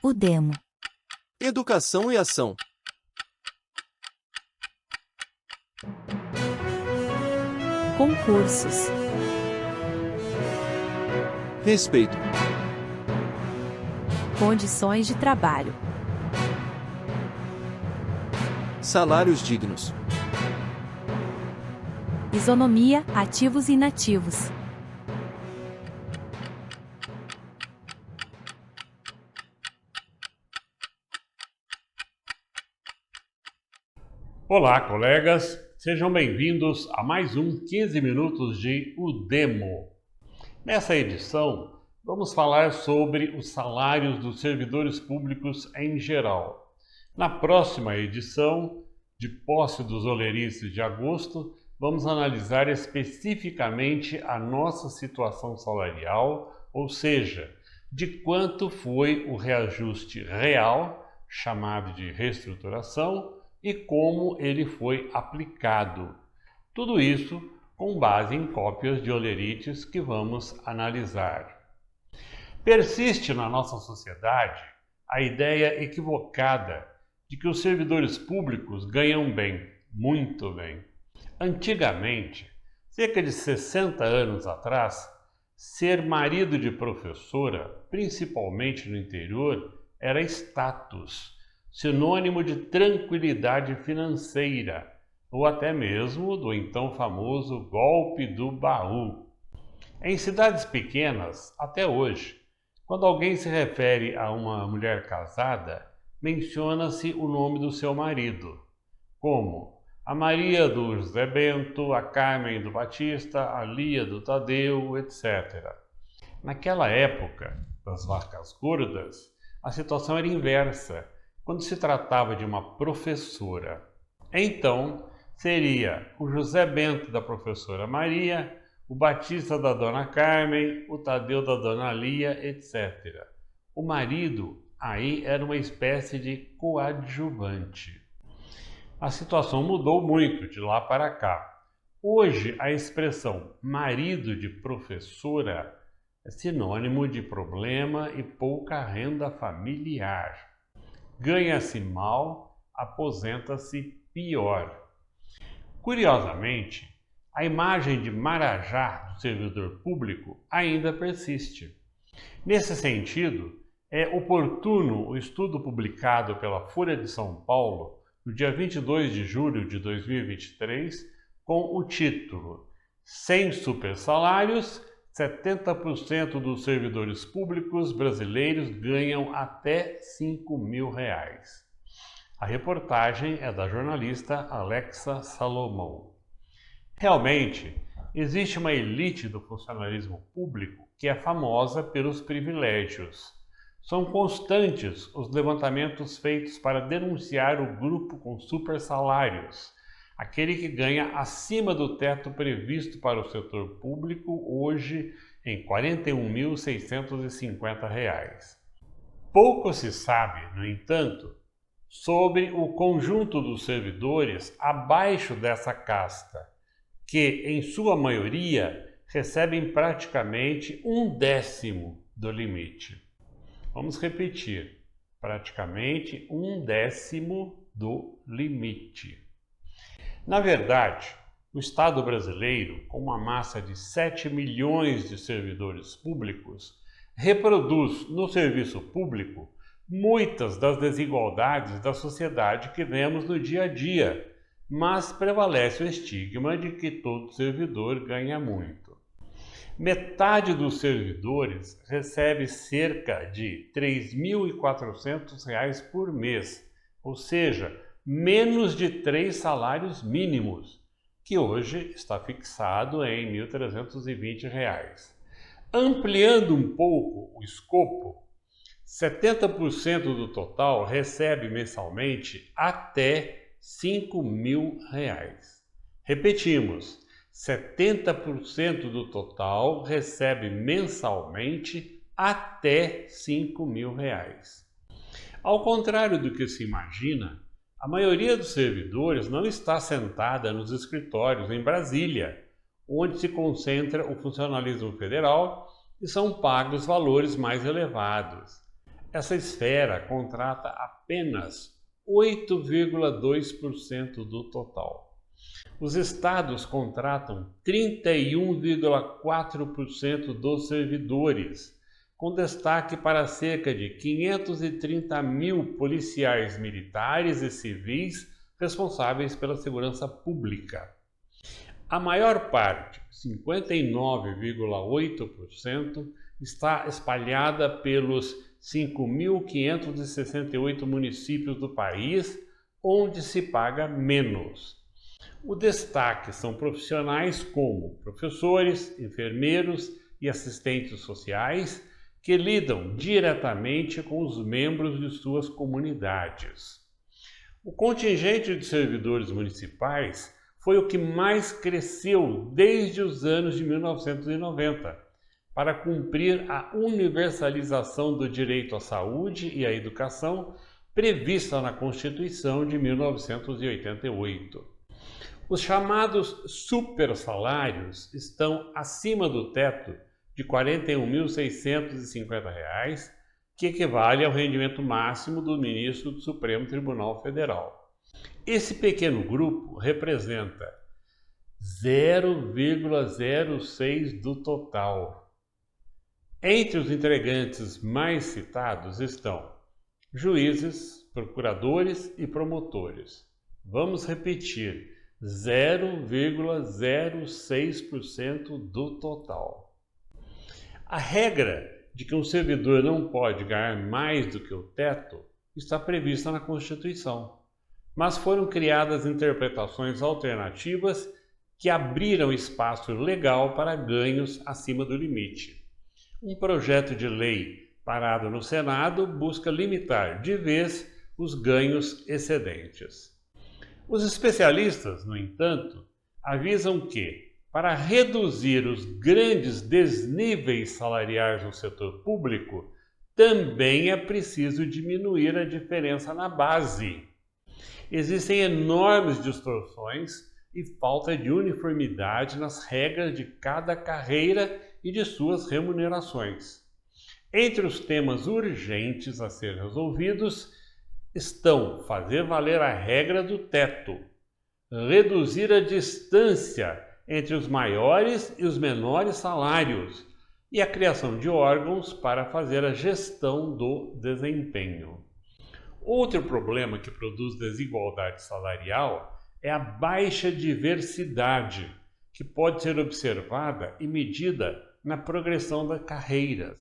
O demo. Educação e ação. Concursos. Respeito. Condições de trabalho. Salários dignos. Isonomia, ativos e inativos. Olá, colegas! Sejam bem-vindos a mais um 15 minutos de O Demo. Nessa edição, vamos falar sobre os salários dos servidores públicos em geral. Na próxima edição, de posse dos olerices de agosto, vamos analisar especificamente a nossa situação salarial, ou seja, de quanto foi o reajuste real, chamado de reestruturação, e como ele foi aplicado. Tudo isso com base em cópias de olerites que vamos analisar. Persiste na nossa sociedade a ideia equivocada de que os servidores públicos ganham bem, muito bem. Antigamente, cerca de 60 anos atrás, ser marido de professora, principalmente no interior, era status, sinônimo de tranquilidade financeira, ou até mesmo do então famoso golpe do baú. Em cidades pequenas, até hoje, quando alguém se refere a uma mulher casada, menciona-se o nome do seu marido, como a Maria do José Bento, a Carmen do Batista, a Lia do Tadeu, etc. Naquela época das vacas gordas, a situação era inversa, quando se tratava de uma professora. Então, seria o José Bento da professora Maria, o Batista da dona Carmen, o Tadeu da dona Lia, etc. O marido aí era uma espécie de coadjuvante. A situação mudou muito de lá para cá. Hoje, a expressão marido de professora é sinônimo de problema e pouca renda familiar. Ganha-se mal, aposenta-se pior. Curiosamente, a imagem de marajá do servidor público ainda persiste. Nesse sentido, é oportuno o estudo publicado pela Folha de São Paulo no dia 22 de julho de 2023, com o título "Sem supersalários, 70% dos servidores públicos brasileiros ganham até R$5.000. A reportagem é da jornalista Alexa Salomão. Realmente, existe uma elite do funcionalismo público que é famosa pelos privilégios. São constantes os levantamentos feitos para denunciar o grupo com supersalários, aquele que ganha acima do teto previsto para o setor público, hoje em R$ 41.650. Pouco se sabe, no entanto, sobre o conjunto dos servidores abaixo dessa casta, que, em sua maioria, recebem praticamente 1/10 do limite. Vamos repetir, praticamente 1/10 do limite. Na verdade, o Estado brasileiro, com uma massa de 7 milhões de servidores públicos, reproduz no serviço público muitas das desigualdades da sociedade que vemos no dia a dia, mas prevalece o estigma de que todo servidor ganha muito. Metade dos servidores recebe cerca de R$ 3.400 por mês, ou seja, menos de 3 salários mínimos, que hoje está fixado em R$ 1.320. Ampliando um pouco o escopo, 70% do total recebe mensalmente até R$ 5.000. Repetimos, 70% do total recebe mensalmente até R$ 5.000. Ao contrário do que se imagina, a maioria dos servidores não está sentada nos escritórios em Brasília, onde se concentra o funcionalismo federal e são pagos valores mais elevados. Essa esfera contrata apenas 8,2% do total. Os estados contratam 31,4% dos servidores, com destaque para cerca de 530 mil policiais militares e civis responsáveis pela segurança pública. A maior parte, 59,8%, está espalhada pelos 5.568 municípios do país, onde se paga menos. O destaque são profissionais como professores, enfermeiros e assistentes sociais, que lidam diretamente com os membros de suas comunidades. O contingente de servidores municipais foi o que mais cresceu desde os anos de 1990, para cumprir a universalização do direito à saúde e à educação prevista na Constituição de 1988. Os chamados supersalários estão acima do teto de R$ 41.650, que equivale ao rendimento máximo do ministro do Supremo Tribunal Federal. Esse pequeno grupo representa 0,06% do total. Entre os integrantes mais citados estão juízes, procuradores e promotores. Vamos repetir, 0,06% do total. A regra de que um servidor não pode ganhar mais do que o teto está prevista na Constituição, mas foram criadas interpretações alternativas que abriram espaço legal para ganhos acima do limite. Um projeto de lei parado no Senado busca limitar de vez os ganhos excedentes. Os especialistas, no entanto, avisam que, para reduzir os grandes desníveis salariais no setor público, também é preciso diminuir a diferença na base. Existem enormes distorções e falta de uniformidade nas regras de cada carreira e de suas remunerações. Entre os temas urgentes a ser resolvidos estão fazer valer a regra do teto, reduzir a distância entre os maiores e os menores salários e a criação de órgãos para fazer a gestão do desempenho. Outro problema que produz desigualdade salarial é a baixa diversidade, que pode ser observada e medida na progressão da carreira.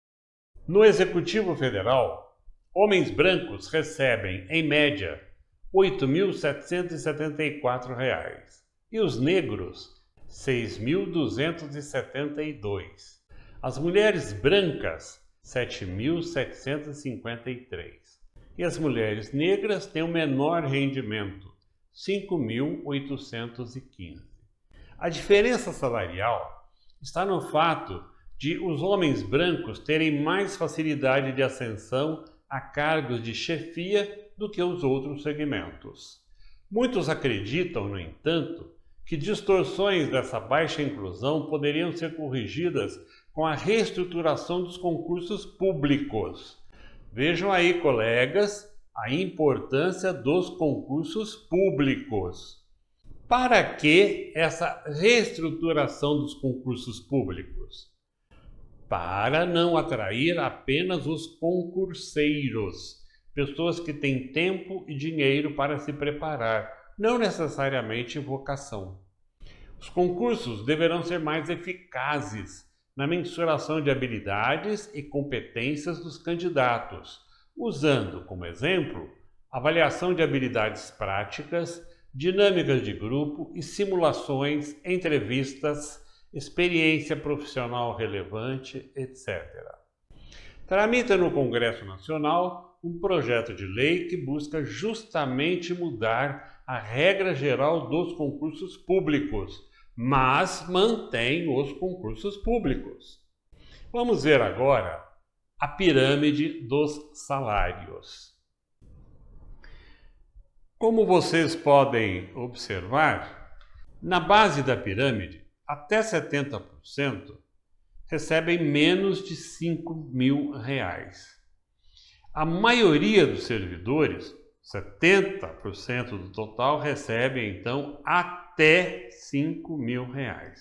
No Executivo Federal, homens brancos recebem, em média, R$ 8.774 e os negros, R$ 6.272. As mulheres brancas, R$ 7.753. E as mulheres negras têm o menor rendimento, R$ 5.815. A diferença salarial está no fato de os homens brancos terem mais facilidade de ascensão a cargos de chefia do que os outros segmentos. Muitos acreditam, no entanto, que distorções dessa baixa inclusão poderiam ser corrigidas com a reestruturação dos concursos públicos. Vejam aí, colegas, a importância dos concursos públicos. Para que essa reestruturação dos concursos públicos? Para não atrair apenas os concurseiros, pessoas que têm tempo e dinheiro para se preparar, não necessariamente vocação. Os concursos deverão ser mais eficazes na mensuração de habilidades e competências dos candidatos, usando como exemplo avaliação de habilidades práticas, dinâmicas de grupo e simulações, entrevistas, experiência profissional relevante, etc. Tramita no Congresso Nacional um projeto de lei que busca justamente mudar a regra geral dos concursos públicos, mas mantém os concursos públicos. Vamos ver agora a pirâmide dos salários. Como vocês podem observar, na base da pirâmide, até 70% recebem menos de R$ 5.000. A maioria dos servidores, 70% do total, recebe então até R$ 5.000.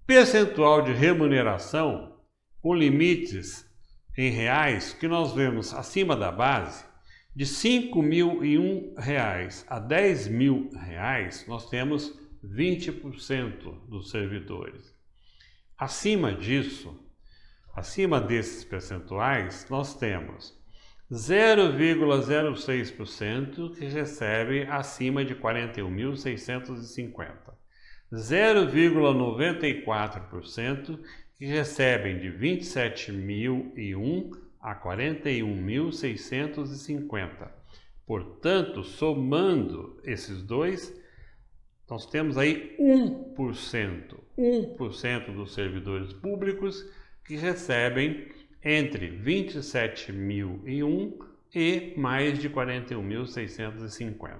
Percentual de remuneração com limites em reais que nós vemos acima da base, de R$ 5.001 a R$ 10.000, nós temos 20% dos servidores. Acima disso, acima desses percentuais, nós temos 0,06% que recebe acima de 41.650, 0,94% que recebem de 27.001 a 41.650. Portanto, somando esses dois, nós temos aí 1% dos servidores públicos que recebem entre 27.001 e mais de 41.650.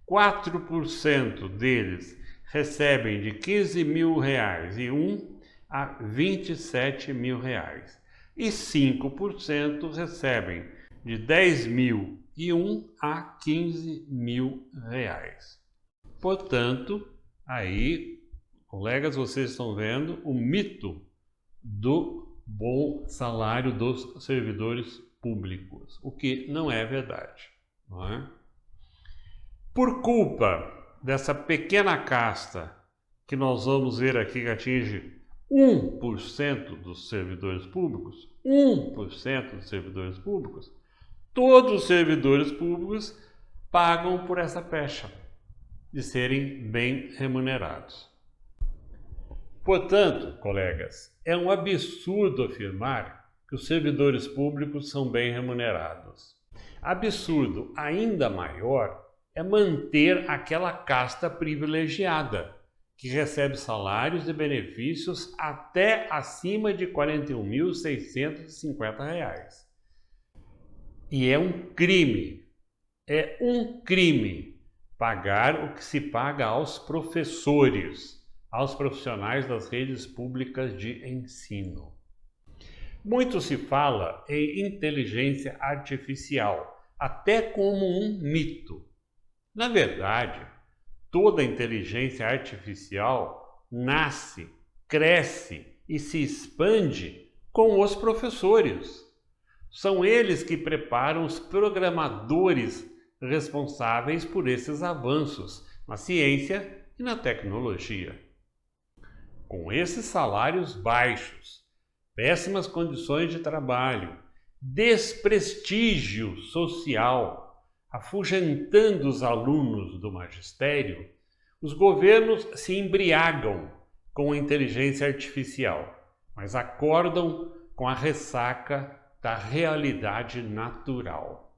4% deles recebem de R$ 15.001 a R$ 27.000. E 5% recebem de R$ 10.001 a R$ 15.000. Portanto, aí, colegas, vocês estão vendo o mito do bom salário dos servidores públicos, o que não é verdade, não é? Por culpa dessa pequena casta que nós vamos ver aqui que atinge 1% dos servidores públicos, 1% dos servidores públicos, todos os servidores públicos pagam por essa pecha de serem bem remunerados. Portanto, colegas, é um absurdo afirmar que os servidores públicos são bem remunerados. Absurdo ainda maior é manter aquela casta privilegiada, que recebe salários e benefícios até acima de R$ 41.650. E é um crime pagar o que se paga aos professores, aos profissionais das redes públicas de ensino. Muito se fala em inteligência artificial, até como um mito. Na verdade, toda inteligência artificial nasce, cresce e se expande com os professores. São eles que preparam os programadores responsáveis por esses avanços na ciência e na tecnologia. Com esses salários baixos, péssimas condições de trabalho, desprestígio social, afugentando os alunos do magistério, os governos se embriagam com a inteligência artificial, mas acordam com a ressaca da realidade natural.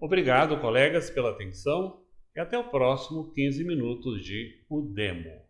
Obrigado, colegas, pela atenção e até o próximo 15 minutos de O Demo.